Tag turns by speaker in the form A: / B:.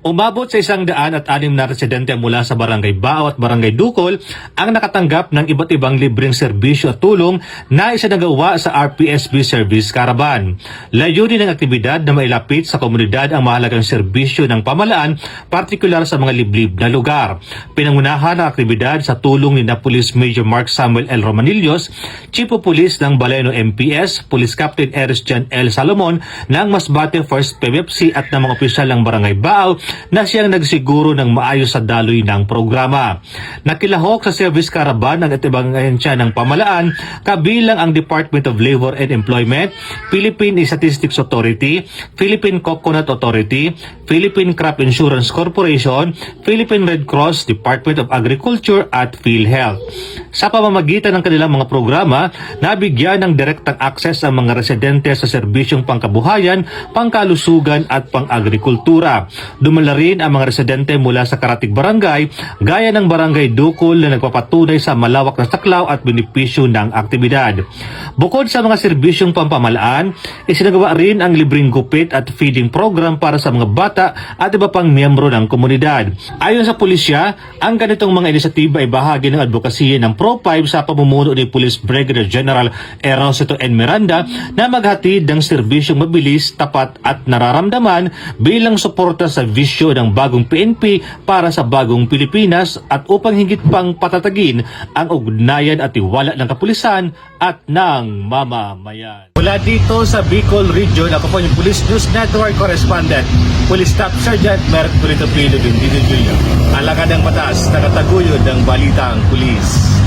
A: Umabot sa 106 na residente mula sa Barangay Bao at Barangay Dukol ang nakatanggap ng iba't ibang libreng serbisyo at tulong na isinagawa sa RPSB Service Caravan. Layunin ng aktibidad na mailapit sa komunidad ang mahalagang serbisyo ng pamahalaan, partikular sa mga liblib na lugar. Pinangunahan ang aktibidad sa tulong ni Police Major Mark Samuel L. Romanillos, Chief of Police ng Baleno MPS, Police Captain Eris Jan L. Salomon ng Masbate 1st PMFC at ng mga opisyal ng Barangay Bao na siyang nagsiguro ng maayos sa daloy ng programa. Nakilahok sa service caravan ng ibang ahensya ng pamahalaan kabilang ang Department of Labor and Employment, Philippine Statistics Authority, Philippine Coconut Authority, Philippine Crop Insurance Corporation, Philippine Red Cross, Department of Agriculture at PhilHealth. Sa pamamagitan ng kanilang mga programa, nabigyan ng direktang akses ang mga residente sa serbisyong pangkabuhayan, pangkalusugan at pang-agrikultura. Dumala rin ang mga residente mula sa karatig barangay gaya ng Barangay Dukol na nagpapatunay sa malawak na saklaw at benepisyo ng aktibidad. Bukod sa mga serbisyong pampamalaan, isinagawa rin ang libreng gupit at feeding program para sa mga bata at iba pang miyembro ng komunidad. Ayon sa pulisya, ang ganitong mga inisyatiba ay bahagi ng advokasya ng Pro-5 sa pamumuno ni Police Brigadier General Erosito N. Miranda na maghatid ng serbisyong mabilis, tapat at nararamdaman bilang suporta sa visyon ng bagong PNP para sa bagong Pilipinas at upang higit pang patatagin ang ugnayan at tiwala ng kapulisan at ng mamamayan. Mula dito sa Bicol Region, ako po yung Police News Network Correspondent, Police Staff Sergeant Mercury Topilo Bendito Jr. Alakad ng batas, nakataguyod ng balitang pulis.